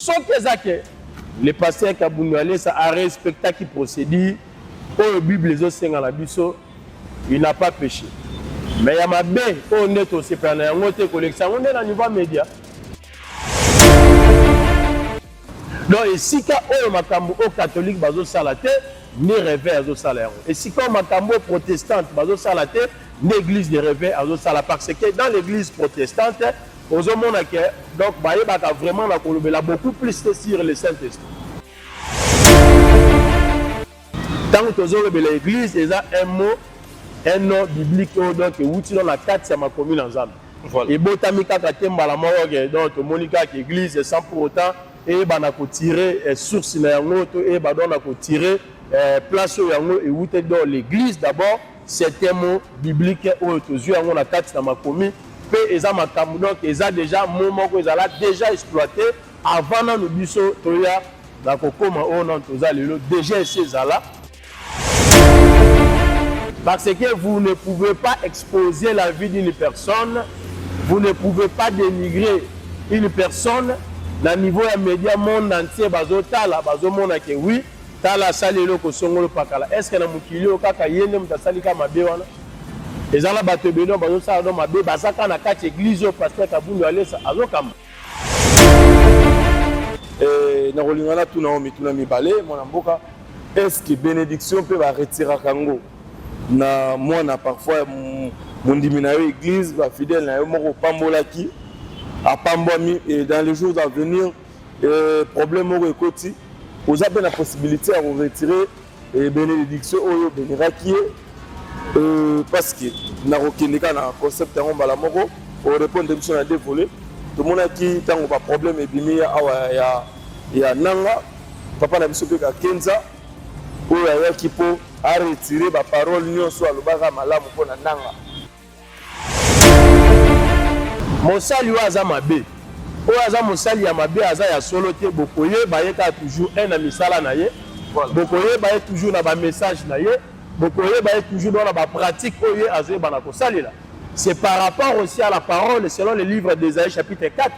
Sauf que le pasteur Kabounou ça a respecté qui procédure au Bible les autres la biso, il n'a pas péché. Mais il y a ma baie, on est aussi pendant un autre collection, on est dans le niveau média. Donc, et si on a un catholique, bazo salate, ni réveil à salaire. Et si on a un protestant, bazo salate, ni église de réveil à salaire. Parce que dans l'église protestante, aux hommes donc vraiment beaucoup plus sur le Saint-Esprit. Tant que vous avez l'église, il y a un nom biblique donc outil dans la carte de ma commune ensemble. Et botamika katemba la mort donc monika qui église sans pour autant et banako tirer source na yango et banako tirer place yango et outé dans l'église d'abord c'est un mot biblique au tozu yango na carte de ma commune pe eza makambo donc eza déjà moment que ezala déjà exploité avant na biso toya na kokoma on toza lelo déjà ces là. Parce que vous ne pouvez pas exposer la vie d'une personne, vous ne pouvez pas dénigrer une personne. Dans le niveau des médias monde entier, bazotala, bazomona que oui, tala sali loko songolo pakala. Est-ce que na mukilio kaka yende mutasali kama bewana? Ezala bato beno bazosala do mabe basaka na kati église au pasteur Kabundu alesa azokamba. Na rolingana tuna mibale mwana mboka est-ce que bénédiction peut va retirer kango? Na moi na parfois mon diminayo église va fidèle na yo moko pambolaki apambwami et dans les jours à venir problème moko ekoti vous avez la possibilité à retirer bénédiction oyo béniraki parce que na rokendeka na concept yango mbala moko pour répondre mission na dévolé tout monde qui tango ba problème ebimi awa ya nanga papa na biso pe ka kenza oyo ayaki po a retirer ba parole nyonso alobaka malamu pona nanga mosali wa za mabe oyo aza mosali ya mabe aza ya solo te bokoye bayeka toujours un na misala na ye bokoye baye toujours na ba message na ye bokoye baye toujours dans la pratique oyo azoye bana kosalela c'est par rapport aussi à la parole selon le livre d'Ésaïe chapitre 4.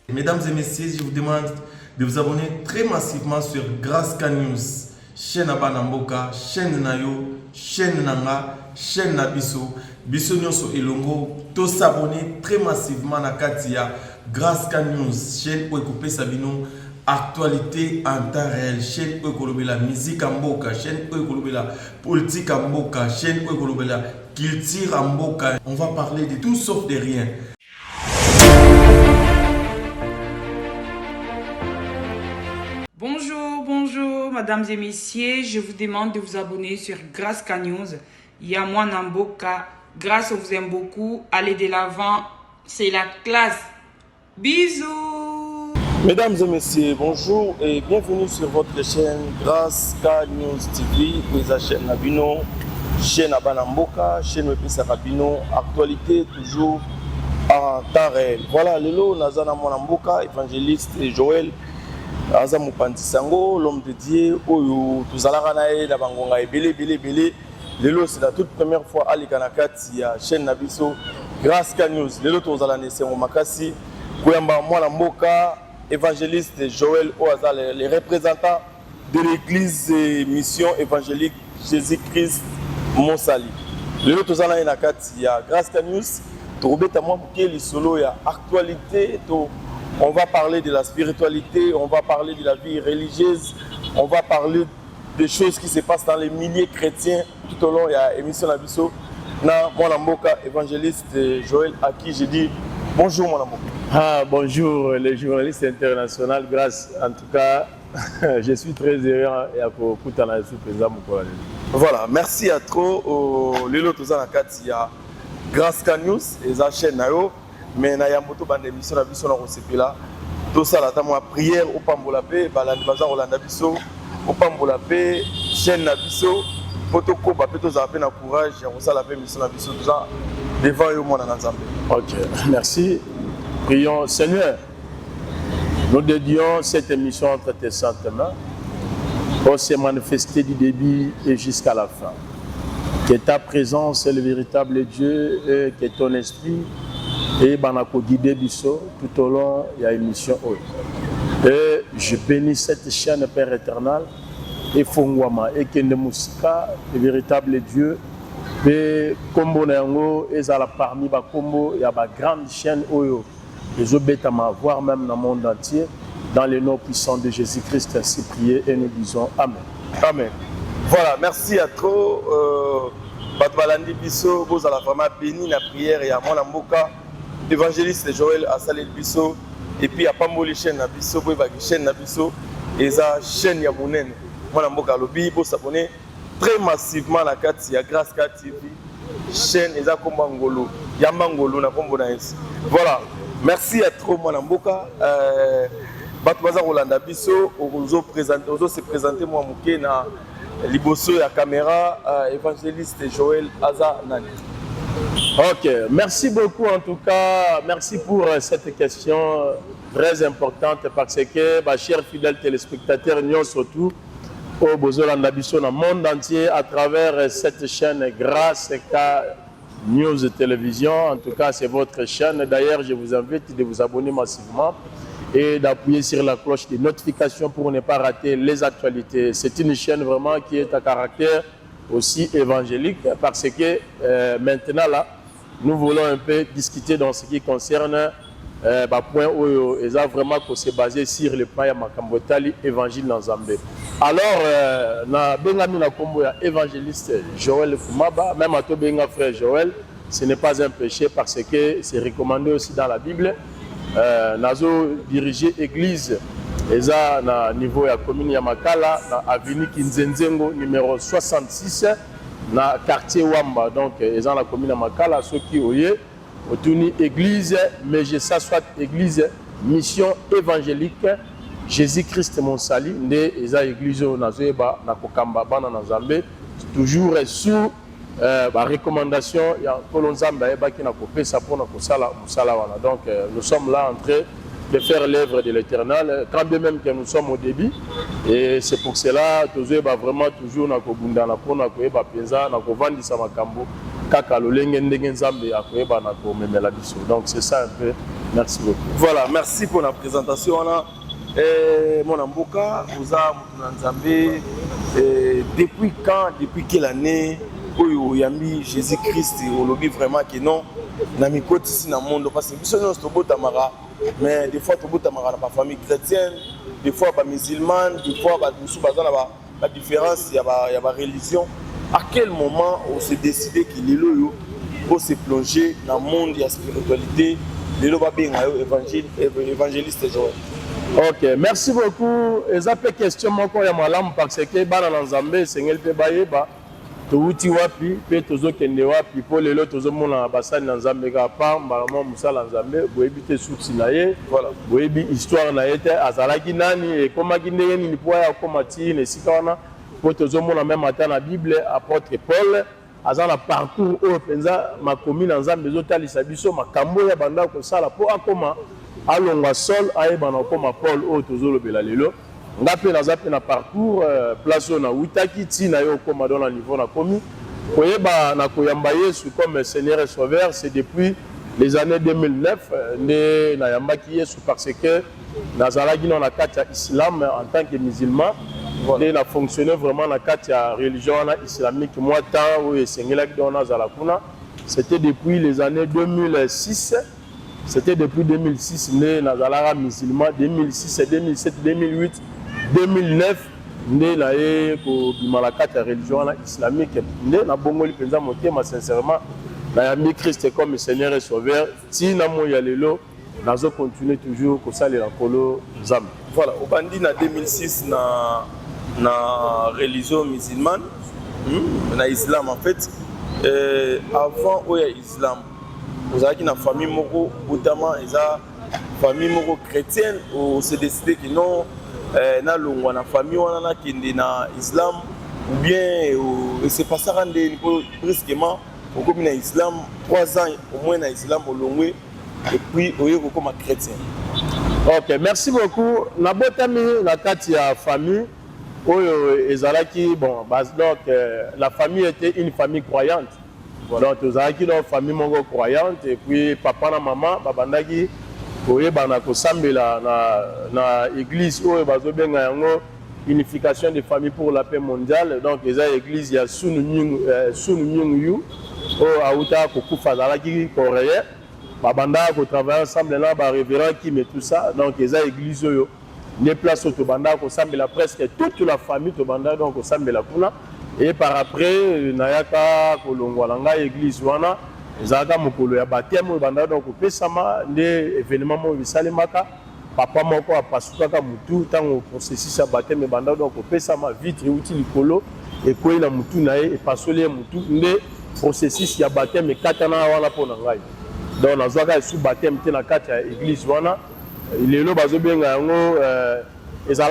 Mesdames et messieurs, je vous demande de vous abonner très massivement sur Graska News, chaîne Abanamboka, chaîne Nayo, chaîne Nanga, chaîne Nabiso, Biso Nyonso Elongo, tous s'abonner très massivement à Katia, Graska News, chaîne où écouper Sabino, actualité en temps réel, chaîne où écouper la musique en Mboka, chaîne où écouper la politique en Mboka, chaîne où écouper la culture en Mboka. On va parler de tout sauf de rien. Bonjour, mesdames et messieurs. Je vous demande de vous abonner sur Graska News. Il y a moi Namboka. Grâce, on vous aime beaucoup. Allez de l'avant. C'est la classe. Bisous. Mesdames et messieurs, bonjour et bienvenue sur votre chaîne Graska News TV. La chaîne Nabino, chaîne Abanamboka, chaîne Wepisa Rabino. Actualité toujours en temps réel. Voilà, Lelo Nazana Mwanamboka, évangéliste Joël. Aza Moupandi Sango, l'homme de Dieu, Oyo, Tuzalaka nae, la bangonga ebele. Lelo, c'est la toute première fois à l'Ikanakati, à chaîne Nabiso, Graska News. Lelo, Tuzala Nesemo Makasi, Kouyamba Mwanamboka, évangéliste Joël Oaza, les représentants de l'église mission évangélique Jésus-Christ Monsali. Lelo, Tuzala Nakati, à Graska News, Toubeta Mwambuke, les solos, il y a actualité, on va parler de la spiritualité, on va parler de la vie religieuse, on va parler des choses qui se passent dans les milliers chrétiens tout au long. Il y a émission Nabiso, na Mwanamboka, évangéliste Joël, à qui j'ai dit bonjour Mwanamboka. Ah, bonjour les journalistes internationaux, grâce en tout cas, je suis très heureux et à Koutana présent. Voilà, merci à trop. Lelo Tozana Katia, Graska News et sa chaîne Nayo. Mais na yamboto bande émission na biso na kosepela to sala ta moi prière au pambola pe balandi baza kolanda biso au pambola pe chaîne na biso poto ko ba pe to za pe na courage ya kosala pe mission na biso toza devant yo mona na Nzambe. OK, merci. Prions Seigneur. Nous dédions cette émission entre tes saintes mains pour se manifester du début et jusqu'à la fin. Que ta présence est le véritable Dieu et que ton esprit et banako guider biso tout au long il y a une mission haute. Et je bénis cette chaîne Père éternel et Fongwama et Kende Moussika, le véritable Dieu. Et Kombo Nango et Zala parmi ba Kombo, il y a ba grande chaîne Oyo. Les obétama, voire même dans le monde entier, dans le nom puissant de Jésus-Christ, ainsi prié et nous disons Amen. Amen. Voilà, merci à trop. Batbalandi Bisso, vous allez vraiment béni la prière et à mon amboka. Évangéliste Joël a salé Bisso. Et puis à Pamboli chaîne na Bisso, pour évacuer chaîne na Bisso. Et ça, chaîne Yamounen. Mon amboka lobby, pour s'abonner très massivement à la 4 il y a Grâce 4 TV. Chaîne Eza Kombangolo. Yamangolo na Kombonaïs. Voilà. Merci à trop, mon amboka. Batbaza Rolanda Bisso, on se présenter moi Mouké na Liboso et la caméra, évangéliste Joël Aza Nani. Ok, merci beaucoup en tout cas. Merci pour cette question très importante parce que, chers fidèles téléspectateurs, nous surtout au Bozolanda Bisso dans le monde entier à travers cette chaîne Grâce News Télévision. En tout cas, c'est votre chaîne. D'ailleurs, je vous invite de vous abonner massivement et d'appuyer sur la cloche de notification pour ne pas rater les actualités. C'est une chaîne vraiment qui est à caractère aussi évangélique parce que maintenant là, nous voulons un peu discuter dans ce qui concerne point où ils ont vraiment s'est basé sur le point Makambotali évangile dans Zambé. Alors, na bengami na kombo ya évangéliste Joël Fumaba, même à to benga frère Joël, ce n'est pas un péché parce que c'est recommandé aussi dans la Bible. Nazo diriger église eza na niveau ya commune ya Makala na avenue Kinzenzengo numéro 66 na quartier Wamba, donc eza na commune ya Makala soki oye otuni église mais je ça soit église mission évangélique Jésus-Christ mon salut nde eza église nazo eba na kokamba bana na Nzambe toujours sous recommandation ya Kolonzamba qui n'a coupé ça pour nous. Donc nous sommes là en train de faire l'œuvre de l'Éternel quand bien même que nous sommes au début et c'est pour cela que vraiment toujours na kobunda na pona ko eba penza na ko vandisa makambo kaka lolenge ndenge Nzambe akoyeba na ko memela biso. Donc c'est ça un peu. Merci beaucoup. Voilà, merci pour la présentation là. Mon amboka vous a Nzambe depuis quand, depuis quelle année où yambi Jésus-Christ au lobby vraiment que non na mikoti ici dans le monde parce que biso nous tobo tamara mais des fois tobo tamara na famille chrétienne des fois ba musulmane des fois ba musu bazana ba différence il y a ba religion. À quel moment on s'est décidé qu'il est là pour se plonger dans le monde de la spiritualité le lo ba benga évangéliste Joël. Ok, merci beaucoup. Et ça peut question moko ya malamu parce que bana na Nzambe sengel pe bayeba touti wapi pe tozo kende wapi po lelo tozo mona basani na Nzambe ka pa mbala musala Nzambe boyebi te source na ye voilà boyebi histoire na ye te azalaki nani e komaki ndenge nini po ya komati ne sikana po tozo mona même ata na Bible apôtre Paul azana parcours o penza makomi na Nzambe ezotalisa biso makambo ya banda ko sala po akoma alongwa sol ayeba na koma Paul o tozo lobela lelo ngape naza pe na parcours place na witaki tina yo koma dans le niveau na komi koyeba na koyamba Yesu comme Seigneur et Sauveur. C'est depuis les années 2009 ne na yambaki Yesu parce que nazalaki na kati ya islam en tant que musulman et na fonctionné vraiment na kati ya religion islamique moi tant où esengelaki dans nazala kuna. C'était depuis les années 2006. C'était depuis 2006 né nazalaka musulman 2006 2007 2008 2009 né na ye ko bimalakata religion islamique né na bongoli penza motema sincèrement na yambi Christ comme Seigneur et Sauveur ti na mo ya lelo nazo continuer toujours ko salela kolo Nzambe. Voilà, au bandi na 2006 na religion musulmane na islam en fait avant oya islam vous avez une famille moko notamment eza famille moko chrétienne ou s'est décidé que non na longwa na famille wana na kende na islam ou bien c'est pas ça rendre brusquement au comme na islam 3 ans au moins na islam au longwe et puis au yoko comme chrétien. Ok, merci beaucoup. Na botami na kati ya famille Bon, donc, la famille était une famille croyante. Donc, ils ont une famille croyante. Et puis, papa et maman, babandaki, na église, unification des familles pour la paix mondiale. Donc, ils ont l'église, il y a Sunu Nyung Yu, Aouta Kokufa Zalaki, coréen. Babanda, qui travaille ensemble, là, révérend qui met tout ça. Donc, ils ont l'église, les places au Tobanda, qui semble presque toute la famille Tobanda, donc au semble la Kuna. Et par après, Nayaka, Kolongwalanga, église, Wana, Zaka Mokolo, ya baptême, Banda, donc au Pesama, les événements, Visalemaka, papa Moko a passé Mutu, tant au processus à baptême, Banda, donc au Pesama, vite, et outil Likolo, et quoi il a Mutu Nae, et passé Mutu, les processus à baptême, et Katana, Wana Ponangai. Donc, on a besoin de baptême, na Katia, église, Wana. Les lots ils ont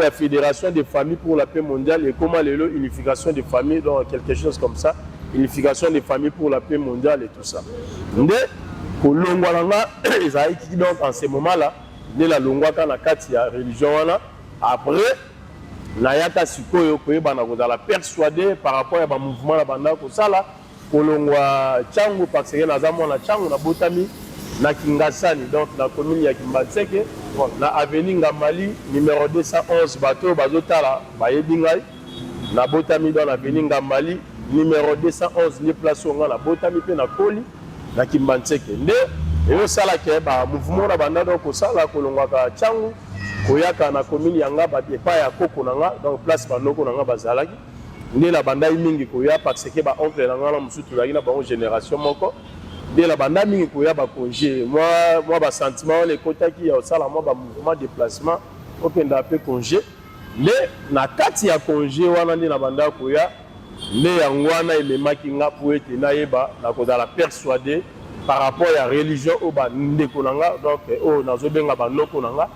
la fédération des familles pour la paix mondiale et comment les lots unification des familles, donc quelque chose comme ça, unification des familles pour la paix mondiale et tout ça. Donc, ils ont donc en ce moment-là, de la longwaka na kati ya religion après nayaka sikoyo koyeba la persuader par rapport à mouvement la banda ko sala kolongwa changu parce que nazamo na changu na botami na Kingasani, donc la commune ya Kimbatseke, na avenue Ngamali, numéro 211, bateau Bazotala, Bayebingai, na Botami dans l'avenue Ngamali, numéro 211, ni place où on a Botami pe na Koli, na Kimbatseke. Et au salake, mouvement na banda donc au sala kolongwaka changu, koyaka na commune yanga batepa ya koko nanga, donc place banoko nanga bazalaki. Né la banda mingi koya parce que ba oncle nanga na musutu la ina ba génération moko. Dès la bande mingi koya ba congé moi ba sentiment les kota qui au sala moi ba mouvement déplacement okenda pe congé mais na kati ya congé wana ni na banda koya mais yangwana elemaki nga pour être na yeba na ko la persuader par rapport à la religion au ba ndeko nanga donc o nazo benga ba noko nanga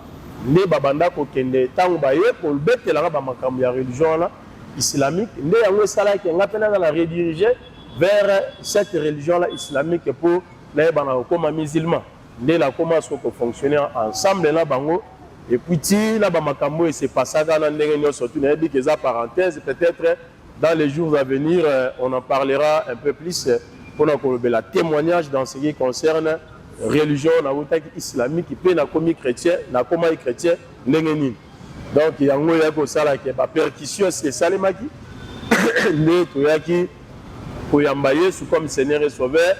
ne ba banda ko kende tango ba ye pour betela ba makambo ya religion na islamique ne yango sala ki nga pena la rediriger vers cette religion-là islamique pour les comme musulmans. Nous la commence à fonctionner ensemble là bango et puis là bamakambo et c'est pas ça dans les surtout dit que ça parenthèse peut-être dans les jours à venir on en parlera un peu plus pour la témoignage dans ce qui concerne religion islamique qui peut na comme chrétien na comme chrétien ndengeni. Donc il y a un yako sala qui ba percussion c'est salemaki les toyaki koyambaye sous comme Seigneur et Sauveur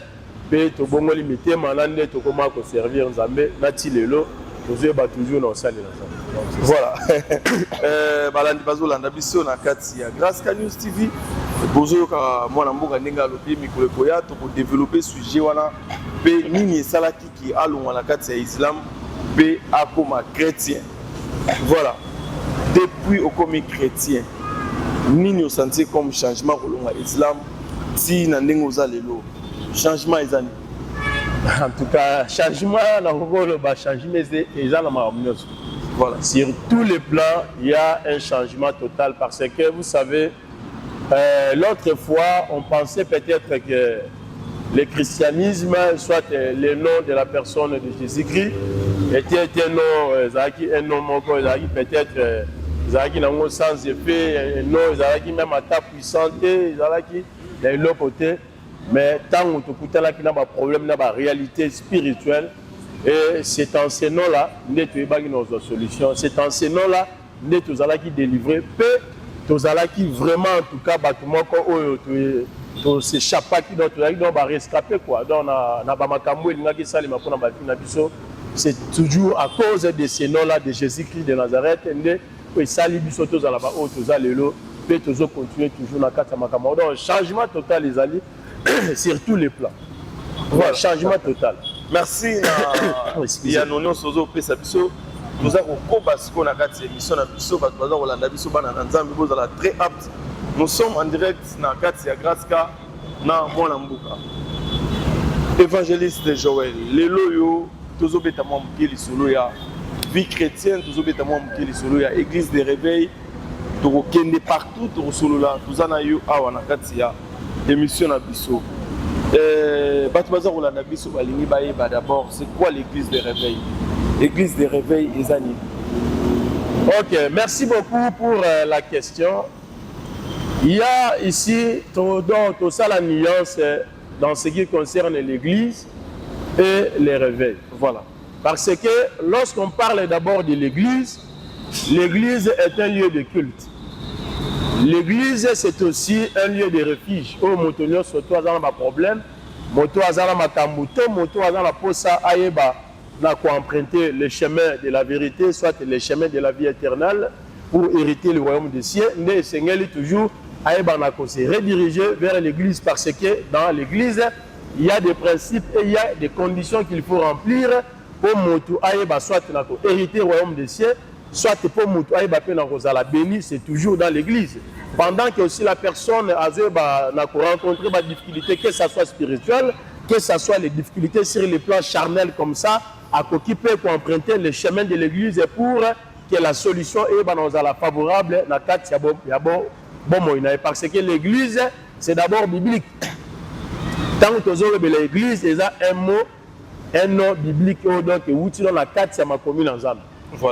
pe to bongo limité manande to comment ko servir Nzambe nati lelo tozoba toujours na osali na voilà balandi bazolanda biso na kati ya Grâce News TV bozo ka mwana mboka ndinga lobi mikolo koya to ko développer sujet wana pe nini esalaki ki alongwa na kati ya Islam pe akoma chrétien voilà depuis au comme chrétien nini au senti comme changement kolonga Islam si nandengo za lelo changement ezani en tout cas changement na kokolo ba changement ezana ma omnios voilà sur tous les plans il y a un changement total parce que vous savez l'autre fois on pensait peut-être que le christianisme soit le nom de la personne de Jésus-Christ était un nom moko ezaki peut-être ezaki nango sans effet non ezaki même à puissante ezaki de l'autre côté, mais tant que tu as un problème, une réalité spirituelle, et cet enseignant-là, nous avons nos solutions. Cet enseignant-là, nous avons délivré, nous avons vraiment, en tout cas, rescapé. C'est toujours à cause de ces noms-là de Jésus-Christ de Nazareth, peut continuer toujours dans le cadre changement total les alliés sur tous les plans. Voilà, changement total. Merci ya nono sozo pesa biso nous avons combattu qu'on a quatre émissions na biso ba baza kolanda biso bana na Nzambe bozala très apte. Nous sommes en direct na kati ya Grâce na mwana mbuka. Évangéliste de Joël lelo yo tozo beta mwa mukeli solo ya vie chrétienne tozo beta mwa mukeli solo ya église de réveil. Tokende partout to solo la tuzana yo awa na kati ya émission na biso bato baza kolanda biso balingi bayeba d'abord c'est quoi l'église de réveil. L'église de réveil ezani Ok, merci beaucoup pour la question. Il y a ici tout ça la nuance dans ce qui concerne l'église et les réveils. Voilà. Parce que lorsqu'on parle d'abord de l'église, l'église est un lieu de culte. L'église, c'est aussi un lieu de refuge. Où motonio surtout dans ma problème, moto azala makambuto, moto azala posa ayeba na emprunter le chemin de la vérité, soit le chemin de la vie éternelle pour hériter le royaume des cieux. Mais Seigneur toujours ayeba na se rediriger vers l'église parce que dans l'église, il y a des principes et il y a des conditions qu'il faut remplir pour moto ayeba soit na hériter le royaume des cieux, soit pour moto ayeba pe na kozala béni, c'est toujours dans l'église. Pendant que aussi la personne a rencontré des difficultés, que ce soit spirituelles, que ce soit les difficultés sur les plans charnels comme ça, à s'occuper pour emprunter le chemin de l'église pour que la solution est favorable dans le cas parce que l'église, c'est d'abord biblique. Tant que vous avez l'église, il y a un nom biblique donc dans la carte de ma commune ensemble.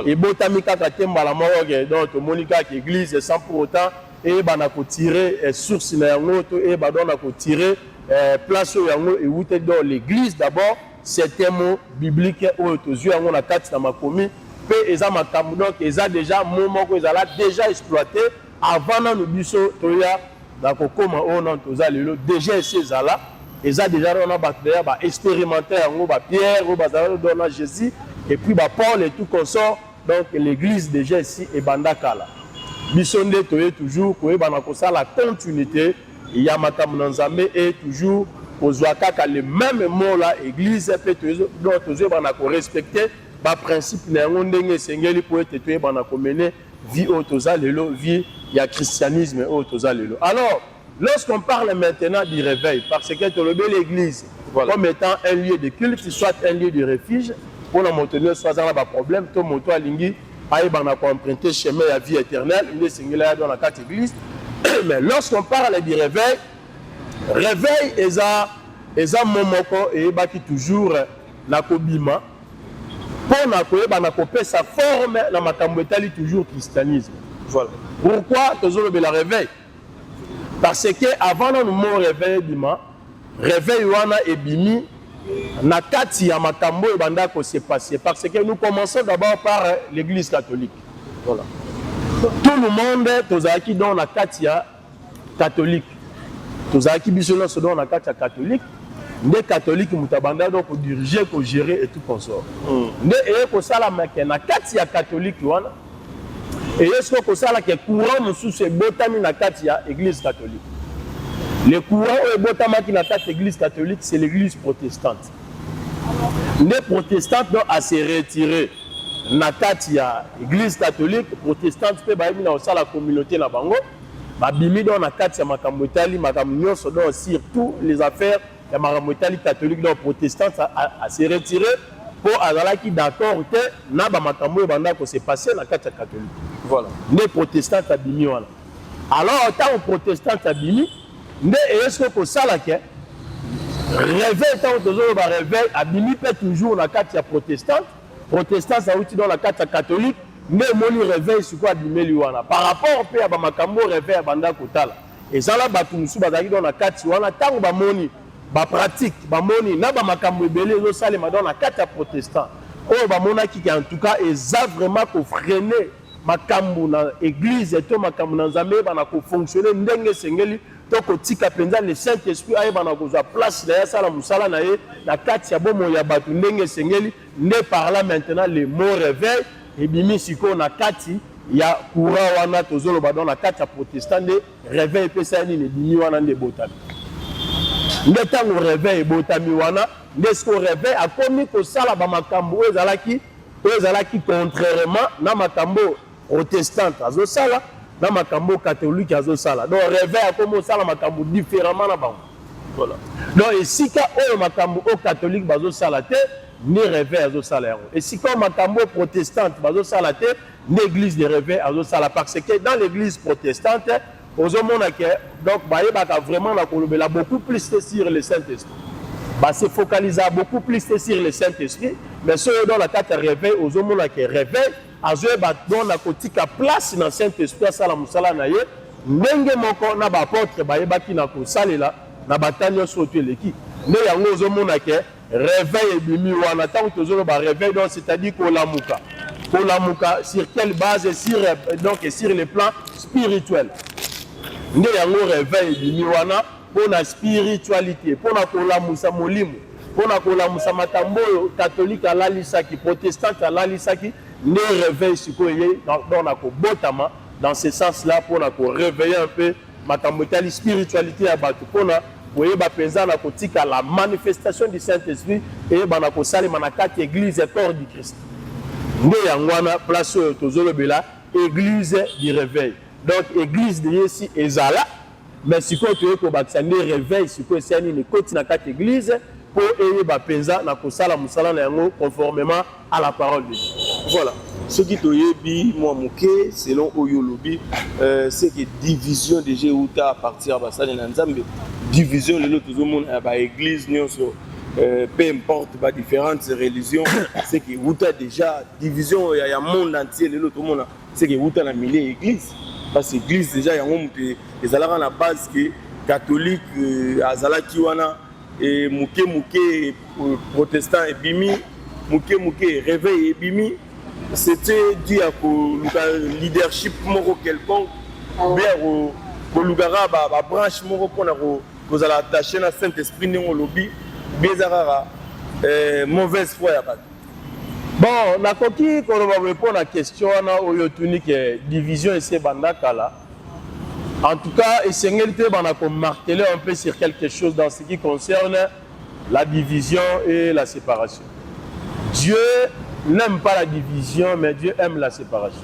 Et botamika katemba la mort donc monika l'église sans pour autant et banako tirer source na yango to et banako tirer place yango et où dans l'église d'abord c'est un mot biblique où to zu yango na carte na makomi pe eza makambo donc eza déjà moment que ezala déjà exploité avant na biso to ya na kokoma on to za lelo déjà ezala eza déjà on a batteur ba expérimenter yango ba Pierre ou bazalo dona Jésus et puis ba Paul et tout consort donc l'église déjà ici et bandakala bisonde toye toujours ko eba na kosala continuité il y a makambo na Nzambe et toujours kozwa kaka le même mot là église pe donc toujours ba na ko respecter ba principe na yango ndenge sengeli po ete toye ba na ko mener vie otoza lelo vie ya christianisme otoza lelo. Alors lorsqu'on parle maintenant du réveil parce que tolobé l'église comme étant un lieu de culte soit un lieu de refuge pour la montagne soit dans la problème tout moto alingi aïba na emprunter chemin à vie éternelle il est singulier dans la carte église. Mais lorsqu'on parle du réveil eza momoko et baki toujours na kobima pour na koyeba na kopesa sa forme na makambo etali toujours christianisme. Voilà pourquoi toujours le réveil parce que avant nous mon réveil bima réveil wana ebimi na kati ya makambo ebanda ko se passer parce que nous commençons d'abord par l'église catholique. Voilà. Tout le monde tozaki dans la kati ya catholique. Tozaki biso so dans la kati ya catholique. Les catholiques mutabanda donc ko diriger ko gérer et tout consort. Ne e ko sala make na kati ya catholique wana. Et est-ce que sala ke courant musu se botami na kati ya église catholique. Le courant au botamaki na kati église catholique c'est l'église protestante. Les protestants doivent à se retirer na kati ya église catholique protestante pe ba na osala la communauté na bango ba bimi dans na kati ya makambo etali makambo nyonso donc surtout les affaires ya makambo etali catholique donc protestante à se retirer pour azala qui d'accord que na ba makambo banda ko se passer na kati ya catholique. Voilà. Les protestants a bimi wana. Alors tant protestants a bimi mais est-ce que ça là que réveil tant que ba réveil a bimi peut toujours na kati ya protestante ça outil dans la carte catholique mais moni réveil sur quoi bimeli wana par rapport pe ba makambo réveil banda kotala et ça là ba tumusu bazaki dans la carte wana tango ba moni ba pratique ba moni na ba makambo ebele zo salema dans la carte protestant oh ba mona ki en tout cas eza vraiment ko freiner makambo na église et to makambo na Nzambe bana ko fonctionner ndenge sengeli to ko tika penza le Saint-Esprit aye bana ko za place na ya sala musala na ye na kati ya bomo ya batu ndenge sengeli ne par là maintenant le mot réveil et bimi siko na kati ya courant wana tozolo ba dans la kati ya protestant de réveil pesa ni ne bimi wana nde botami nde tango réveil botami wana nde sko réveil a komi ko sala ba makambo ezalaki contrairement na makambo protestant azo sala na makambo catholique azo sala donc réveil a komo sala makambo différemment na bango. Voilà. Donc ici ka o makambo au catholique bazo sala te ni réveil azo sala yango et si comme makambo protestante bazo sala te ni église de réveil azo sala parce que dans l'église protestante ozomona que donc ba yebaka vraiment na kolobela beaucoup plus sur le Saint-Esprit. Bah se focaliser beaucoup plus sur le Saint-Esprit mais ceux dans la carte réveil aux hommes qui réveil azoe ba don na kotika place dans Saint-Esprit sala musala na ye ndenge moko na ba apôtre ba yebaki na kosalela na batanyo soto eleki ne yango aux hommes ke réveil ebimi wana tant que tozolo ba réveil donc c'est-à-dire kolamuka sur quelle base donc sur le plan spirituel ne yango réveil ebimi wana pour la spiritualité pour la kolamusa molimo pour la kolamusa matambo catholique alalisaki protestante alalisaki ne réveil sikoye dans la botama dans ce sens là pour la réveiller un peu matambo tali spiritualité ya bato pour na voyez ba penza na kotika la manifestation du Saint-Esprit et ba na kosali manakati église corps du Christ nde yangwana place tozolobela église du réveil donc église de Yesu ezala mais sikoyo toye kobakisa nde réveil sikoyo esani ne koti na kati église pour eyeba penza na kosala musala na yango conformément à la parole de Dieu. Voilà. Ce qui toyebi moi moké selon Oyolobi c'est que division déjà outa à partir de ça na Nzambe division le tout le monde ba église nyonso peu importe ba différentes religions c'est que outa déjà division ya monde entier le tout le monde c'est que outa na milieu église parce que église déjà yango muté ezalaka na base que catholique azalaki wana et mouké protestant et bimi mouké réveil et bimi c'était dû à un leadership moro quelconque bien au lugara ba branche moro pour nous aller attacher na Saint-Esprit n'ont lobby bien rara mauvaise foi ya pas bon na koki ko va répondre à question na oyo tunique division et c'est bandakala. En tout cas, essayez de marteler un peu sur quelque chose dans ce qui concerne la division et la séparation. Dieu n'aime pas la division, mais Dieu aime la séparation.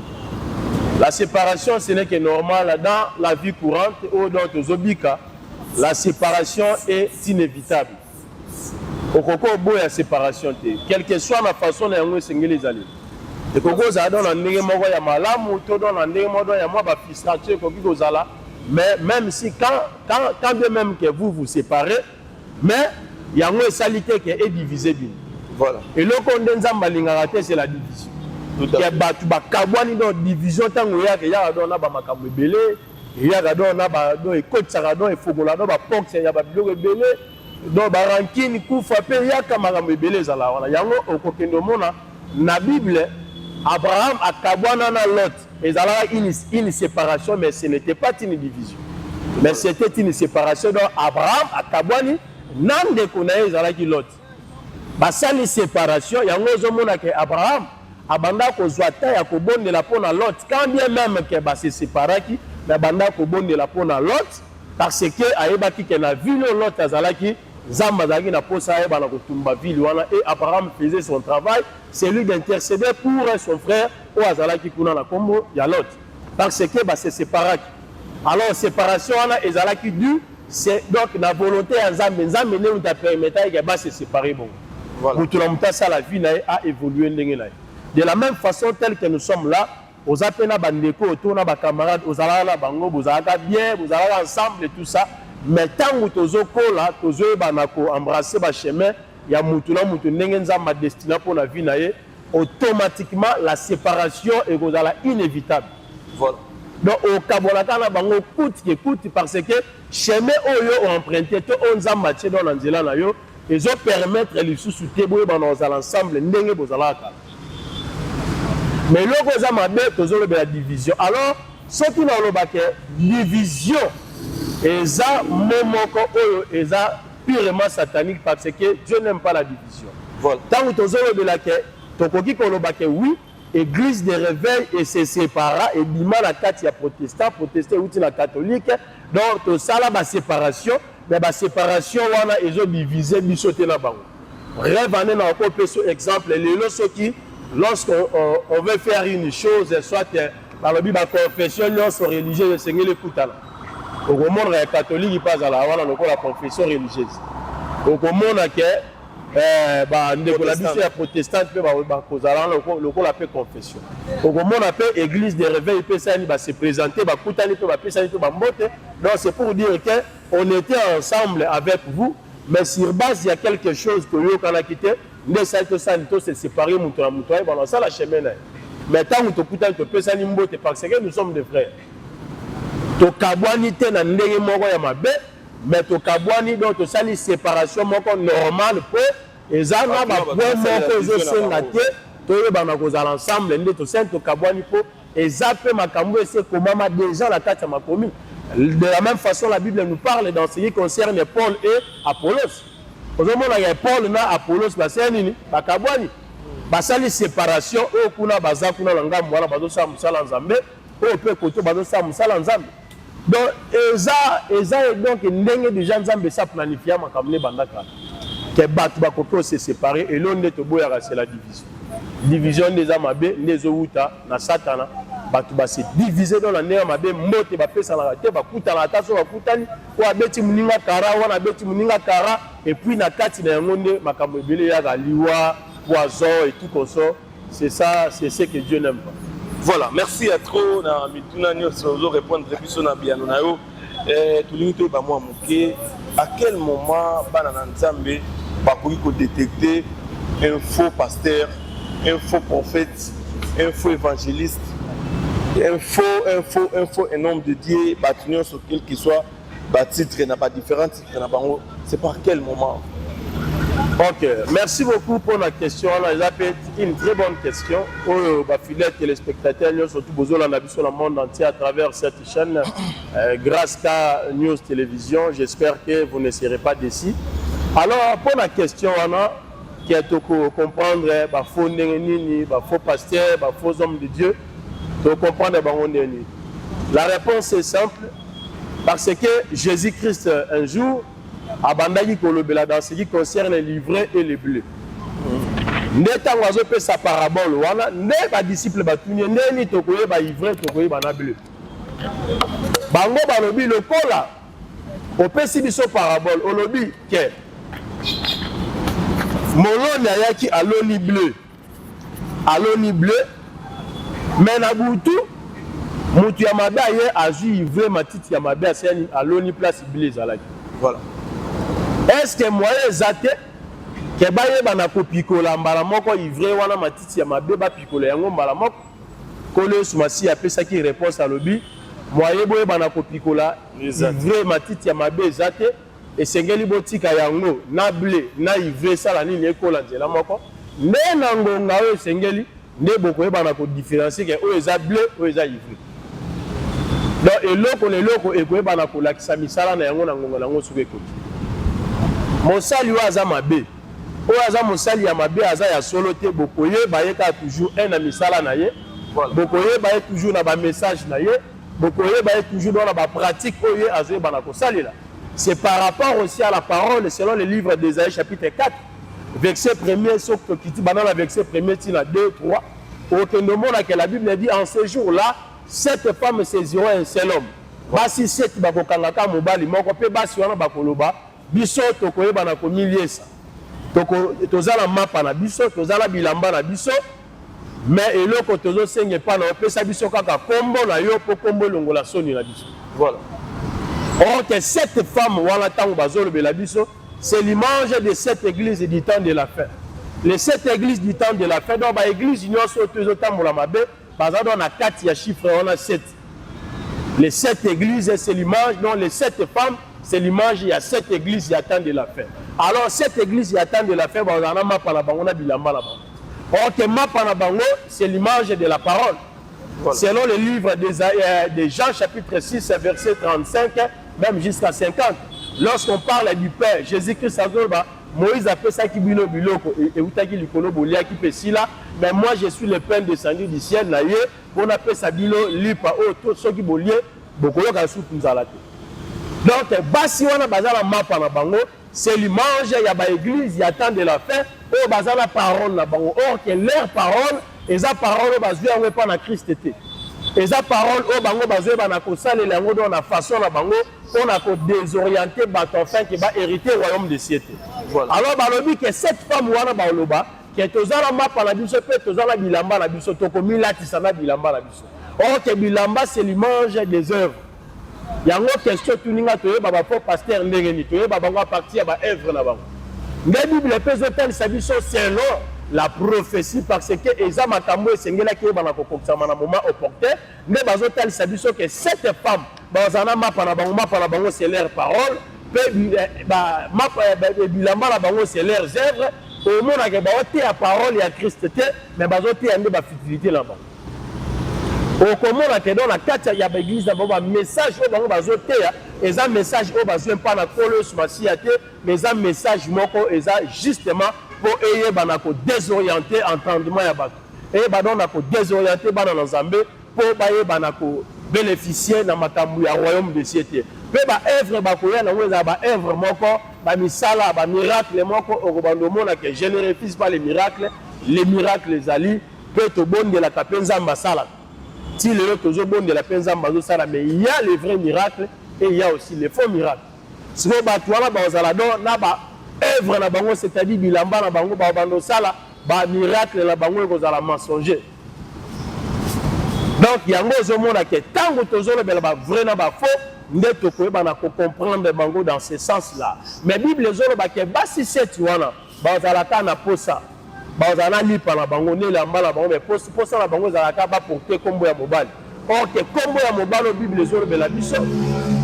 La séparation, ce n'est que normal dans la vie courante ou dans les obika. La séparation est inévitable. Au coco beau la séparation, quelle que soit la façon dont on s'engage les alliés. Le coco ça donne un némo ya malamu, tout donne un némo ya moi ba frustration coco zala. Mais même si quand bien même que vous vous séparez, mais il y a une salité qui est divisée. Voilà. Et le condensant balingaraté c'est la division. Il y a ba kabwani dans division tant que il y a dans ba makambo belé, il y a dans ba do écoute ça dans fogola dans ba pox il y a ba bilo belé, dans ba rankini ku frappé il y a makambo belé za la wana. Yango okokendo mona na Bible Abraham a kabwana na Lot. Et alors une séparation, mais ce n'était pas une division. Mais c'était une séparation. Donc Abraham a kabwani nan de konaye zalaki Lot. Basa ni séparation, yango zomona ke Abraham abanda ko zwata ya ko bonde la pona Lot. Quand bien même que ba se séparaki, mais banda ko bonde la pona Lot parce que ayebaki ke na ville Lot azalaki Zamba zaki na posa eba na kotumba ville wana et Abraham faisait son travail, c'est lui d'intercéder pour son frère ou azalaki kuna na kombo ya Lot parce que ba se séparaki. Alors séparation wana ezalaki dû c'est donc la volonté ya Nzambe ne nous permettait que ba se séparer bon. Voilà. Pour tout le monde ça la vie a évolué ndenge na. De la même façon telle que nous sommes là, aux appena bandeko autour na ba camarades aux alala bango vous allez bien, vous allez ensemble et tout ça. Mais tant que tu as embrassé le chemin, il y a ma destinée pour la vie, automatiquement la séparation est inévitable. Voilà. Donc, au Kabolaka, coûte parce que chemin ont emprunté, on a matché dans l'Anzela, ils ont permettre les sous-soutés dans l'ensemble. Mais là, vous avez la division. Alors, ce qui est la division, et ça, est purement satanique parce que Dieu n'aime pas la division. Voilà. Tant que tu as oui, église de réveil et se sépara, et bima la carte ya protestant ou la catholique, donc tu as la séparation, mais la séparation, ils ont divisé, ils ont la banque. Rêve en un exemple, lorsqu'on veut faire une chose, soit par le Bible, confession, religieuse, le Seigneur l'écoute. Au monde catholique il passe à la confession religieuse. Au monde que la protestante peut la confession. Au monde appelle église de réveil peut se présenter donc c'est pour dire que on était ensemble avec vous mais sur base, il y a quelque chose que yo kana quitté, ne ça que ça nous se séparer muto na muto ba ça la chemin. Mais tant que tu kuta to pesa ni mbote parce que nous sommes des frères. To kabwani te na ndenge moko ya mabe, mais to kabwani donc to sali séparation moko normale pour ezana ba point moko zo senga te to yebana kozala ensemble nde to sento kabwani pour ezape makambo ese komama déjà la kati ya makomi. De la même façon, la Bible nous parle dans ce qui concerne Paul et Apollos. Aujourd'hui, il y a Paul et Apollos, c'est une séparation. Donc, déjà planifié que se séparer et l'on est c'est la division. Division des amabé, des outa, na satana. Batu ba se diviser dans la néa mabe mote ba pesa la te ba kuta la taso ba kutani wa beti muninga kara wana beti muninga kara et puis na kati na ngonde makambo ebele ya liwa poison et tout comme ça. C'est ça, c'est ce que Dieu n'aime pas. Voilà, merci à trop na mituna nyo so répondre biso na biano na yo tout limite ba moi moké à quel moment bana na Nzambe ba ko détecter un faux pasteur, un faux prophète, un faux évangéliste, un homme de Dieu, bâtiment sur quel qu'il soit, titre n'a pas différents titres, c'est par quel moment? Ok, merci beaucoup pour la question. C'est une très bonne question. Pour fidèles téléspectateurs, surtout besoin sur le monde entier à travers cette chaîne, grâce à News Télévision. J'espère que vous ne serez pas déçus. Alors, pour la question, qui est de comprendre faux pasteur, faux homme de Dieu. La réponse est simple, parce que Jésus-Christ un jour abandonné dans ce qui concerne les livrets et les bleus. N'étant pas sa parabole, n'est pas disciple batuni, n'est ni tokoye ba ivre, tokoye ba na bleu. Bango balobi le kola, au pesi biso parabole, au lobby que molon yaki aloni bleu, mais na butu mutu ya mabe aye azu ivre matiti ya mabe aseni aloni place bleu zalaki. Voilà. Est-ce que moi ezate ke baye bana ko pikola mbala moko ivre wana matiti ya mabe ba pikola yango mbala moko kole sumasi apesa ki réponse à lobi moye boye bana ko pikola ivre matiti ya mabe ezate esengeli botika yango na bleu na ivre sala nini ekola nzela moko nde na ngonga oyo esengeli ne beaucoup ebana ko différencier que o eza bleu o eza ivre. Donc eloko ekoyebana ko lakisa misala na yango na ngonga nango suke ko. Mosali wa aza mabe. O aza mosali ya mabe aza ya solo te bokoye bayeka toujours un na misala na ye. Bokoye baye toujours na ba message na ye. Bokoye baye toujours dans la pratique oye azoye bana ko salila. C'est par rapport aussi à la parole selon le livre d'Ésaïe chapitre 4. Verset 1er, sauf que qui dit le verset 1er, il y a 2, 3. Aucun moment que la Bible dit en ce jour-là, 7 femmes saisiront un seul homme. Basi 7 bakokangaka mobali moko pe basi wana bakoloba biso tokoyeba na komiliesa. Tozala mapa na biso, tozala bilamba na biso. Mais eloko tozo senge pa na opesa biso kaka kombo na yo po kombo longola soni na biso. Voilà. Or que 7 femmes wana tango bazolo bela biso. C'est l'image de cette église du temps de la fin. Les 7 églises du temps de la fin, donc l'église union sur tous les temps la mabe, basé dans la 4 il y a chiffre on a 7. Les 7 églises c'est l'image, donc les 7 femmes c'est l'image il y a 7 églises il y a temps de la fin. Alors cette église il y a temps de la fin, on a mapa na bango na bilamba la bango. Or que mapa na bango c'est l'image de la parole. Voilà. Selon le livre de Jean chapitre 6 verset 35 même jusqu'à 50. Lorsqu'on parle du Père, Jésus-Christ Azolba, Moïse a fait ça qui bino biloko et utaki likolo bolia qui pesi là, mais moi je suis le pain descendu du ciel na ye, on appelle ça bilo lipa o to soki bolie bokolo ka soupe nzala te. Donc basi wana bazala mapa na bango, c'est l'image ya ba église ya temps de la fin, o bazala parole na bango, or que leur parole, eza parole bazua we pa na Christ te. Eza parole o bango bazue bana ko salela yango dans la façon na bango on a désorienté enfin qui va hériter le royaume des cieux. Voilà. Alors balobi que cette femme wana baoloba que tozala mapa na biso pe tozala bilamba na biso tokomi latisa na bilamba na biso. Or que bilamba c'est l'image des œuvres. yango question tuninga toyeba bapo pasteur ndenge nini toyeba bango parti ya baœuvre na bango nde bible mpe ezotalisa biso selon la prophétie parce que eza makambo esengelaki oyebana kokokisama na moment opportun nde bazotalisa biso ke cette femme bazala na mapa na bango c'est leur parole mpe bilamba na bango c'est leurs œuvres omonake baoteya parole ya Christ te mais bazoteya nde bafutilité na bango okomona ke dans la kati ya baeglise na bango bamessage oyo bango bazoteya eza message oyo bazwi mpa na kolo yesu masiya te mais eza message moko eza justement mpo eyebana kodésoriente entendement ya bato eyeba na kodésoriente bana na nzambe mpo bayebana kobénéficie na makambo ya royaume de cieux te mpe baœuvre bakoya nango ezala baœuvre moko bamisala bamiracle moko okobanda omona ke je ne refuse pas les miracles ezali mpe tobondelaka mpe nzambe asalaka si lelo tozobondela mpe nzambe azosala mais il y a les vrais miracles et il y a aussi les faux miracles sikoyo bato wana bazala don na baœuvre na bango c'est-à-dire bilamba na bango babanda osala bamiracle na bango ekozala mensonger donc yango ozomona ke ntango tozolobela bavrai na bafaux nde tokoyebana kocomprendre bango dans ce sens là mais bible ezoloba ke basi seti wana bazalaka na posa bazala na lipa na bango ne elamba na bango mais posa na bango ezalaka baporte nkombo ya mobali or ke nkombo ya mobali oyo bible ezolobela biso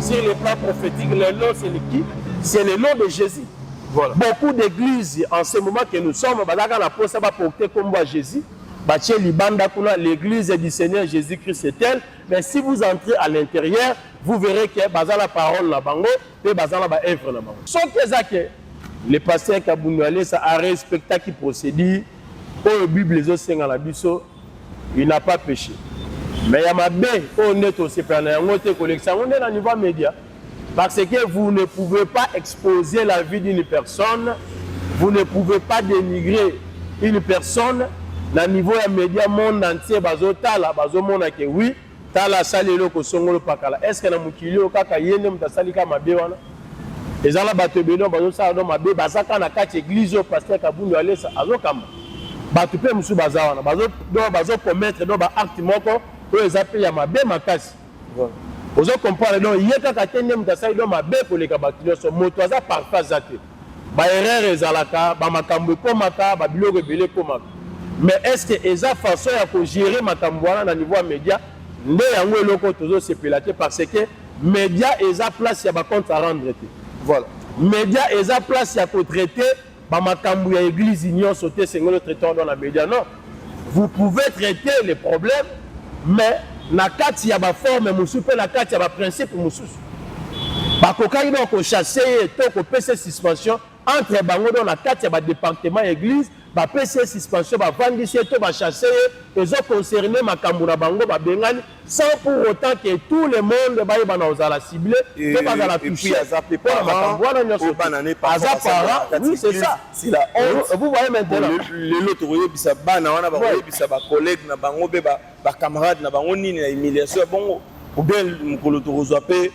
sur le plan prophétique le nom c'est qui c'est le nom de Jésus. Voilà. Beaucoup d'églises en ce moment que nous sommes bazalaka na posa baporte nkombo ya Jésus batie libanda kuna l'église du Seigneur Jésus-Christ est telle mais si vous entrez à l'intérieur vous verrez que bazala la parole na bango pe bazala ba œuvre na bango soki ezake le pasteur Kabundu Alesa a respecté qui procédure au Bible ezosenga na biso il n'a pas péché mais ya mabe o neto sepana yango te collection on est dans niveau média parce que vous ne pouvez pas exposer la vie d'une personne vous ne pouvez pas dénigrer une personne na niveau ya média monde entier bazotala bazomona ke oui tala salelo ko songolo pakala est-ce que na mukili o kaka yende mutasalika mabe wana ezala bato beno bazosala no mabe bazaka na kati église au pasteur Kabundu Alesa azokamba bato pe musu bazawana bazo commettre do ba acte moko o ezape ya mabe makasi ozo comprendre donc yeka ka tende mutasali do mabe koleka bato nyonso moto aza parfait zate ba erreur ezalaka ba makambo komaka ba biloko ebele komaka mais est-ce que eza façon ya ko gérer makambo wana na niveau ya média nde yango eloko tozo sepela te parce que média eza place ya ba compte à rendre te voilà média eza place ya ko traiter ba makambo ya église nyonso te sengolo traiteur dans la média non vous pouvez traiter les problèmes mais na kati ya ba forme musu pe na kati ya ba principe mususu bakokaki donc ko chasser to ko pese suspension entre bango dans la kati ya ba département église ba pese suspension ba vandisi to ba chasser ezo concerner makambo na bango ba bengani sans pour autant que tout le monde ba yebana ozala ciblé to bazala toucher azape par makambo wana nyonso azapara oui c'est ça si la honte vous voyez maintenant lelo tokoyebisa bana wana bakoyebisa ba collègue na bango be ba camarade na bango nini na humiliation ya bongo ou bien mokolo tokozwa pe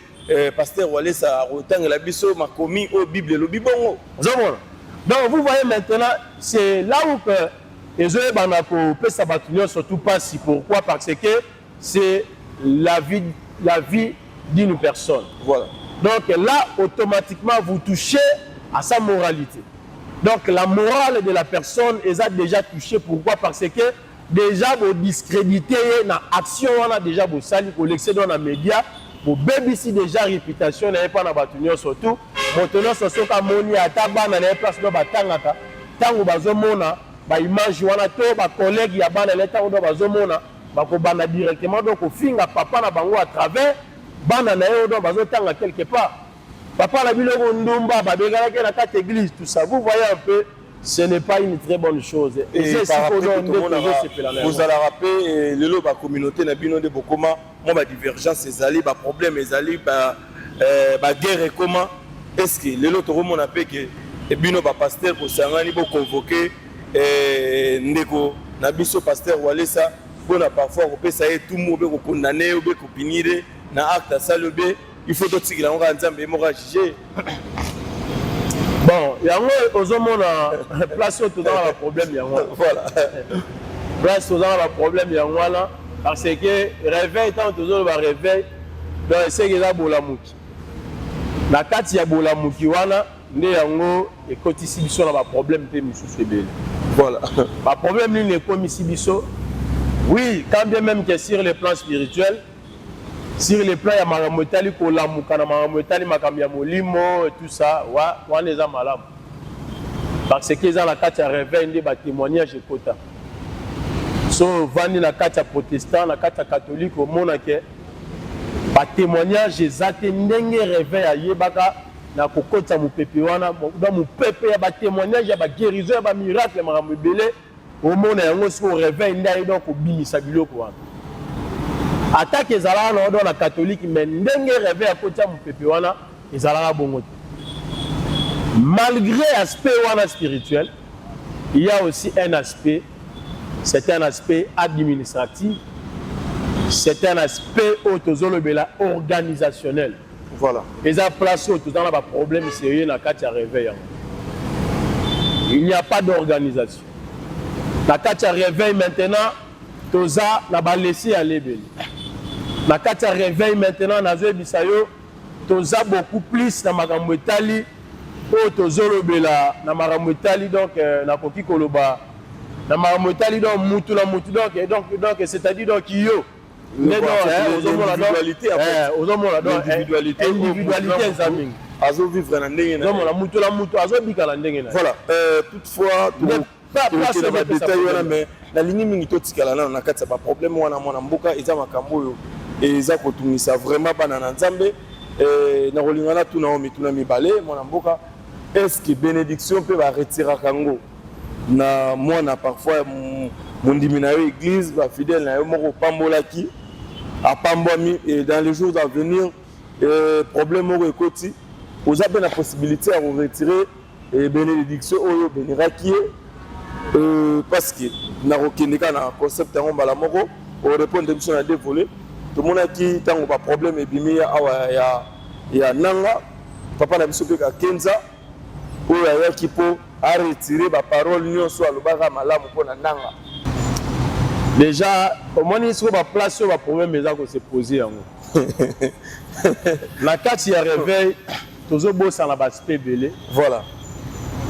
pasteur Walesa rotangela biso makomi au Bible lobi bongo zomona donc vous voyez maintenant c'est là où que ezoye bana ko pesa batunyo surtout pas si pourquoi parce que c'est la vie d'une personne voilà donc là automatiquement vous touchez à sa moralité donc la morale de la personne est déjà touchée pourquoi parce que déjà vous discréditez na action on a déjà vous sali collecter dans les médias vous bébisi déjà réputation na pas na batunyo surtout motono soso ka moni ata bana na place do batangaka tango bazomona ba image wana to ba collègue ya bana le tango do bazomona bakobana directement donc ofinga papa na bango à travers bana na yo do bazotanga quelque part papa la biloko ndumba babegalaki na kati église tout ça vous voyez un peu ce n'est pas une très bonne chose et vous allez rappeler lelo ba communauté na bino de bokoma mo ba divergence ezali ba problème ezali ba guerre et comment est-ce que lelo to remona pe que bino ba pasteur ko sangani bo convoquer ndeko na biso pasteur Walesa bona parfois ko pesa et tout mo be ko condamner ou be ko punir na acte salobé il faut dotikila nga nzambe mo ga juger bon yango ozomona place tout dans le problème yango voilà place tout dans le problème yango là parce que réveil tant toujours le réveil donc c'est que ça bolamuki na kati ya bolamuki wana nde yango ekotisi biso na ba problème pe misusu ebele. Voilà. Ba problème ni ekomisi biso. Oui, quand bien même que sur le plan spirituel, sur le plan ya makambo etali kolamuka na makambo etali makambo ya molimo et tout ça, wana eza malamu. Parce que eza na kati ya réveil nde ba témoignage ekota. So vandi na kati ya protestant, na kati ya catholique omona ke ba témoignage ezate ndenge réveil ayebaka na kokota mopepe wana dans mopepe ya ba témoignage ya ba guérison ya ba miracle makambo ebele omona yango siko réveil ndai donc obimisa biloko wana. Attaque ezalaka na odo na catholique mais ndenge réveil akota mopepe wana ezalaka bongo. Malgré l'aspect spirituel, il y a aussi un aspect, c'est un aspect administratif, c'est un aspect organisationnel. Voilà. Et ça place où tout un problème sérieux dans le réveil. Il n'y a pas d'organisation. Dans le réveil maintenant, tout ça n'a laissé aller. Dans le réveil maintenant, tout ça beaucoup plus dans ma Italie. Tozolobela na makambo etali donc na koki koloba na makambo etali donc mutu na mutu donc c'est-à-dire donc yo l'individualité nzaming azo vivre na ndenge na donc la mutu la mutu azo bika na ndenge na voilà toutefois pas de détails wana mais na lingi mingi totikala na kati ba problème wana mona mboka eza makambo yo eza kotumisa vraiment bana na nzambe na rolingana tuna o mituna mibale mona mboka. Est-ce que bénédiction peut retirer Kango na moi na parfois mon diminayo église va fidèle na moko pambolaki a pambomi et dans les jours à venir problème moko ekoti vous avez la possibilité à retirer bénédiction oyo béniraki parce que na rokendeka na concept en bala moko au répondre mission à dévoler tout le monde qui tango pas problème et bimi ya nanga papa na biso pe ka kenza oyo ayaki po a retirer ba parole nyonso alobaka malamu pona nanga. Déjà au moins il faut ba place sur ba problème eza ko se poser yango. La kati ya réveil tozo bossa na ba aspect belé. Voilà.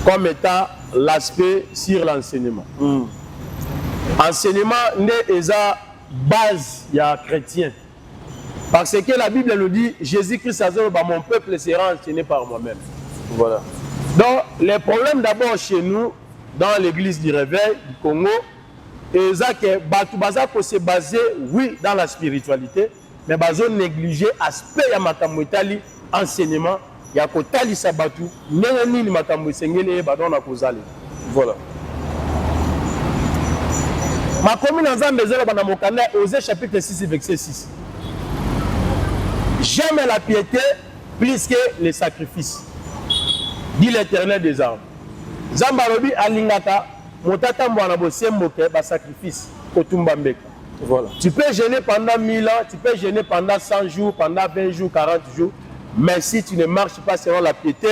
Comme étant l'aspect sur l'enseignement. Enseignement n'est eza base ya chrétien. Parce que la Bible nous dit Jésus-Christ a dit mon peuple sera enseigné par moi-même. Voilà. Donc, les problèmes d'abord chez nous, dans l'église du réveil du Congo, et ça que Batoubaza peut se baser, oui, dans la spiritualité, mais bazo négliger l'aspect de makamwitali enseignement, il y a kotali sabatu, n'enni ni makamwisengele et badon na kozali. Voilà. Ma commune en Zambézela Banamokanda, Osée chapitre 6, verset 6. J'aime la piété plus que les sacrifices, dit l'Éternel des armes. Zambalobi alingata, motata mwana bosemboke ba sacrifice kotumba mbeka. Voilà. Tu peux jeûner pendant 1000 ans, tu peux jeûner pendant 100 jours, pendant 20 jours, 40 jours, mais si tu ne marches pas selon la piété,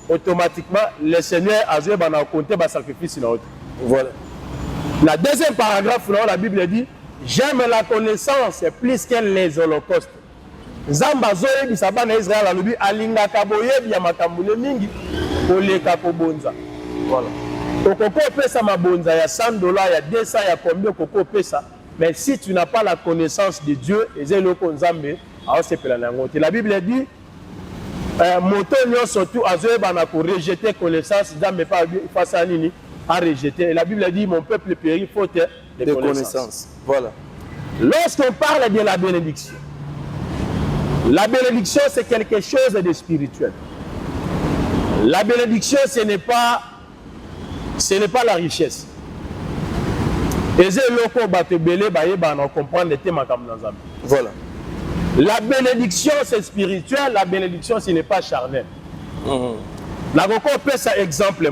automatiquement le Seigneur a joué bana compter ba sacrifice na autre. Voilà. La deuxième paragraphe là, la Bible dit j'aime la connaissance plus que les holocaustes. Zamba zoye bisaba na Israël alobi alinga kaboye ya makambule mingi koleka kobonza. Voilà. Okoko pesa mabonza ya $100, ya 200, ya combien okoko pesa, mais si tu n'as pas la connaissance de Dieu, ezelo nzambe a sepela na ngote. La Bible dit moto nyo surtout azoye bana ko rejeter connaissance nzambe pas face à nini a rejeter. Et la Bible dit mon peuple périt faute de connaissance. Voilà. Lorsqu'on parle de la bénédiction, la bénédiction, c'est quelque chose de spirituel. La bénédiction, ce n'est pas la richesse. Voilà. La bénédiction, c'est spirituel. La bénédiction, ce n'est pas charnel. La Roko peut ça exemple.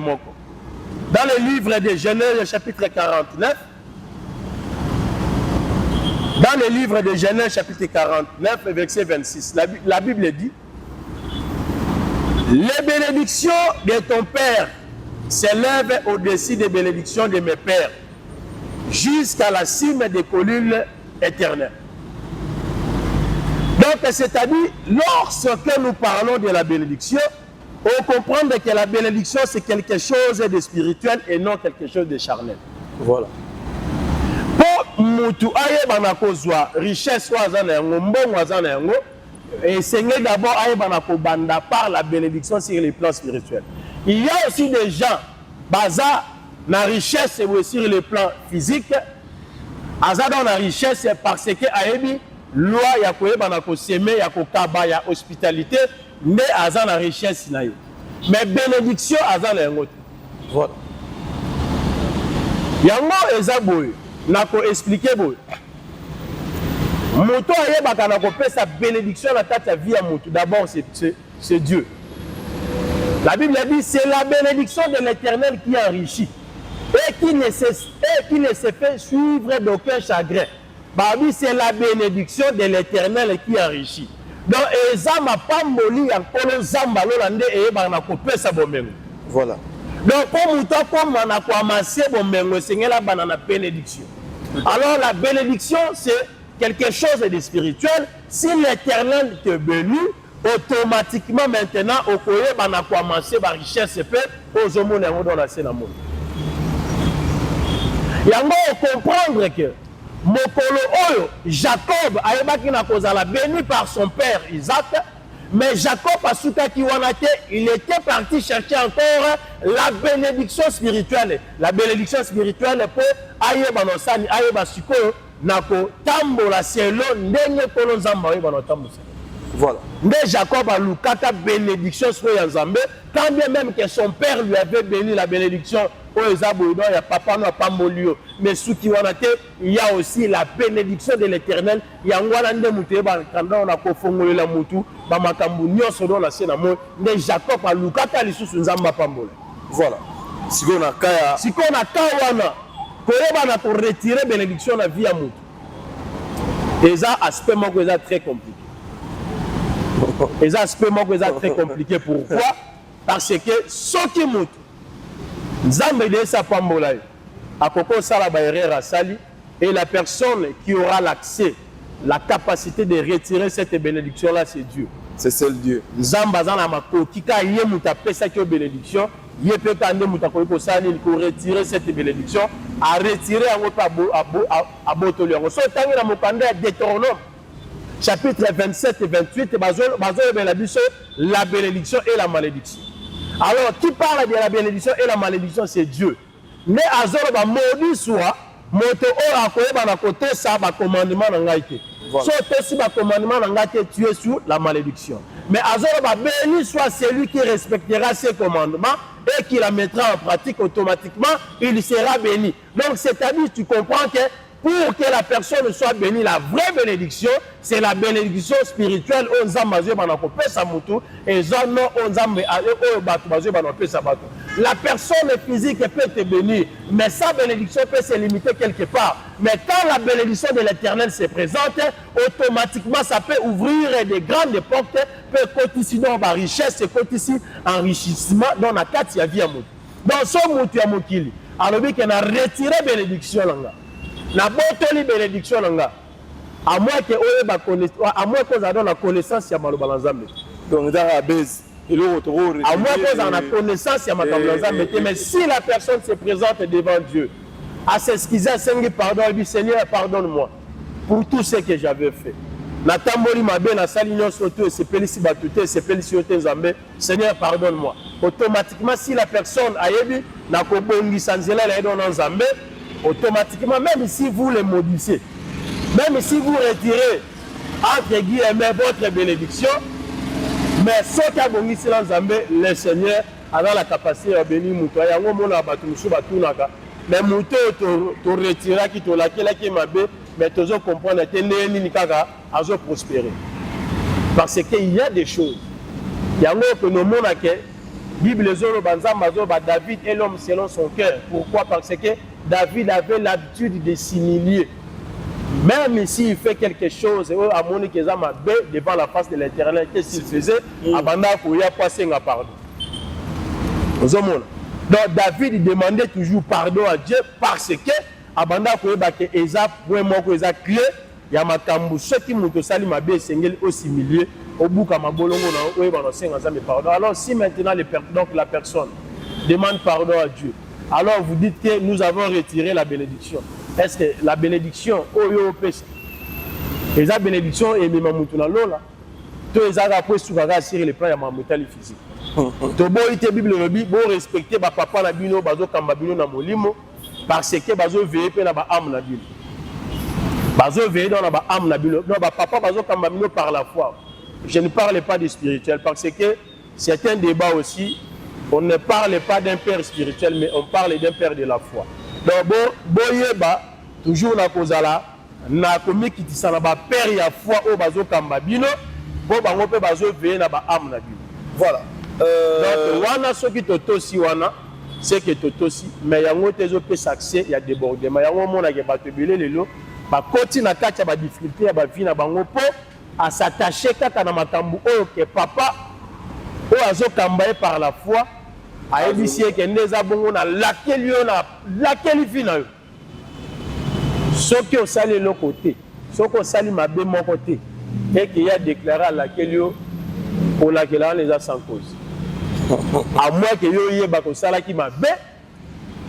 Dans le livre de Genèse, chapitre 49, dans le livre de Genèse, chapitre 49, verset 26, la Bible dit les bénédictions de ton Père s'élèvent au-dessus des bénédictions de mes pères, jusqu'à la cime des collines éternelles. Donc, Donc, c'est-à-dire, lorsque nous parlons de la bénédiction, on comprend que la bénédiction, c'est quelque chose de spirituel et non quelque chose de charnel. Voilà. Pour mutu ayebana kozwa richesse wazana yango mbongo wazana yango et Seigneur d'abord ayebana kobanda par la bénédiction sur les plans spirituels. Il y a aussi des gens baza na richesse et sur les plans physiques azada na richesse parce que ayebi loi ya koyebana ko semer ya kokaba ya hospitalité mais azana richesse na ye. Mais bénédiction azana yango. Voilà. Yango ezaboy nako expliquer boy. Moto ayebaka na kopesa bénédiction na tête ya vie ya moto. D'abord c'est Dieu. La Bible dit c'est la bénédiction de l'Éternel qui enrichit et qui ne se fait suivre d'aucun chagrin. Babi c'est la bénédiction de l'Éternel qui enrichit. Donc ezama pamboli ya kolo zamba lolande eyeba na kopesa bomengo. Voilà. Donc pour moto comme on a commencé bomengo Seigneur la banana bénédiction. Alors la bénédiction c'est quelque chose de spirituel. Si l'Éternel te bénit, automatiquement maintenant au koye bana commencer ba richesse pe aux hommes dans la scène monde. Yango comprendre que mokolo oyo Jacob ayebaki na kozala béni par son père Isaac, mais Jacob asukaki wana te, il était parti chercher encore la bénédiction spirituelle. La bénédiction spirituelle pour ayeba no sani ayeba sikoyo nako tambola selo ndenge kolo nzamba ayeba no tambola. Voilà. Mais Jacob a lukaka bénédiction sur Yazambe, quand bien même que son père lui avait béni la bénédiction au Ezaboudon, il y a papa no pambolio, mais sous qui il y a aussi la bénédiction de l'Éternel. Il y a un wande muté quand on a confondé la mutu, ba makambu nyonso do la sena mo, mais Jacob a lukaka lisusu nzamba pambole. Voilà. Si on a kaya, si on a kawana, koyeba na ko retirer bénédiction na vie ya mutu. Et ça aspect moko est très compliqué. Et ça, c'est très compliqué. Pourquoi? Parce que ce qui monte, Nzambe de sa pambolai, à Koko Sala Baerera Sali, et la personne qui aura l'accès, la capacité de retirer cette bénédiction-là, c'est Dieu. C'est seul Dieu. Nzamba Zana Mako, Kika Yemuta Pesa Kyo bénédiction, Yepekande Mutakoko Sali, pour retirer cette bénédiction, à retirer un autre à Botolion. So, Tangira Mokande à Deutéronome. Chapitre 27 et 28, la bénédiction et la malédiction. Alors, qui parle de la bénédiction et la malédiction, c'est Dieu. Mais Azor va maudit soit, moto ora koyeba na kote sa ba commandement na ngaite. So tesi ba commandement na ngaite, tu es sous la malédiction. Mais Azor va béni soit celui qui respectera ses commandements et qui la mettra en pratique automatiquement, il sera béni. Donc, c'est-à-dire, tu comprends que pour que la personne soit bénie, la vraie bénédiction, c'est la bénédiction spirituelle. La personne physique peut te bénir, mais sa bénédiction peut se limiter quelque part. Mais quand la bénédiction de l'Éternel se présente, automatiquement, ça peut ouvrir des grandes portes, peut cotiser dans la richesse, cotiser enrichissement dans la carte de la vie. Dans son moutou à Mokili, alors qu'il a retiré la bénédiction. La bonne bénédiction, à moins que vous ayez la connaissance de la Nzambe. Donc, dans la base, à moins que vous ayez la connaissance de la Nzambe. Mais si la personne se présente devant Dieu, à s'excuser, pardon, il dit Seigneur, pardonne-moi pour tout ce que j'avais fait. Seigneur, pardonne-moi. Automatiquement, si la personne a dit automatiquement, même si vous le modifiez, même si vous retirez entre guillemets votre bénédiction, mais ce qui a béni le Seigneur a la capacité de bénir Mouto. Mais Mouto te retira qui te l'a qui m'a bé, mais tu dois comprendre que tu as prospéré. Parce qu'il y a des choses. Il y a que nous avons Bible David est l'homme selon son cœur. Pourquoi? Parce que David avait l'habitude de s'humilier. Même s'il fait quelque chose, devant la face de l'Éternel, qu'est-ce qu'il faisait? Pardon. Donc David demandait toujours pardon à Dieu parce que Abanda clé ya makambo soki moto sali mabe sengeli ossimilier obuka mabolongo na oyo bana senga nzambe pardon. Alors si maintenant donc la personne demande pardon à Dieu, alors vous dites que nous avons retiré la bénédiction. Est-ce que la bénédiction oyo pesa et la bénédiction et même mutu na lola to ezaka po sukaka sur le plan ya mamutali physique. To bo ite Bible lobi bo respecter ba papa na bino bazo kamba bino na molimo parce que bazo veiller pe na ba âme na bino. Bazo veiller dans ba âme na bino. Non ba papa bazo kamba bino par la foi. Je ne parle pas de spirituel parce que c'est un débat aussi. On ne parle pas d'un père spirituel mais on parle d'un père de la foi. Donc bo yeba toujours na kozala na komi kitisa na ba père ya foi o bazo kamba bino bo bango pe bazo veiller na ba âme na bino. Voilà. Donc wana soki totosi wana c'est que totosi mais yango tezo pe accès ya débordement yango mona ke bato belé lelo ba koti na kati ya ba difficulté ya ba vie na bango po à s'attacher kaka na makambu oyo ke papa o azo kamba par la foi a édifié ke ndeza bongo na laquelle yo na laquelle vie na yo soki osali le côté soki osali mabe mon côté et qu'il y a déclaré à laquelle yo pour laquelle les a sans cause. À moins que yo yeba ko sala ki mabe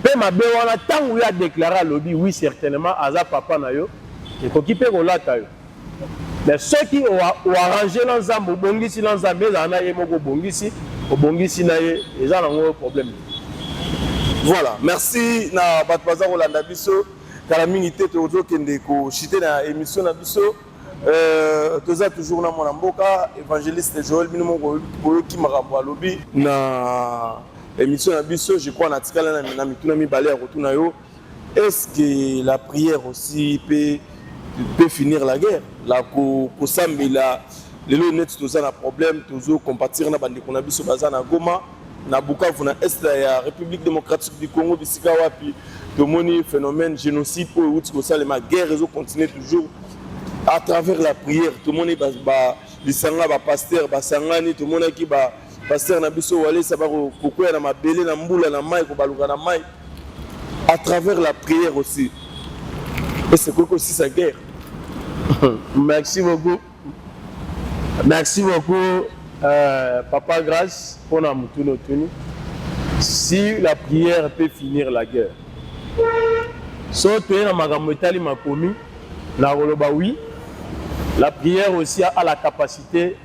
pe mabe wana tangu ya déclarer lobby oui certainement aza papa na yo et ko kipe ko lata yo. Mais ceux qui ont arrangé l'ensemble bongisi l'ensemble na ye moko bongisi o bongisi na ye eza na ngo problème. Voilà, merci na batbaza Rolanda biso kala mingi te tozo kende ko chiter na émission na biso. Toza toujours na mwana mboka évangéliste Joël Binomo qui m'a rappelé lobby na émission na biso je crois na tikala na mituna mibale ya rotuna yo. Est-ce que la prière aussi peut finir la guerre la ko sambela lelo net toza na problème tozo compatir na bande kona biso baza na Goma na Bukavu na est ya République démocratique du Congo bisika wapi tomoni phénomène génocide pour outi ko salema guerre réseau continue toujours à travers la prière. Tout le monde est lisanga ba pasteur ba sangani tout le monde qui ba pasteur na biso wale ça ba ko na mabele na mbula na mai ko baluka na mai à travers la prière aussi. Et c'est quoi aussi sa guerre. Merci beaucoup. Merci beaucoup Papa Grâce pour na mutuno tuni. Si la prière peut finir la guerre. So tu es na makambo etali makomi na roloba oui. La prière aussi a la capacité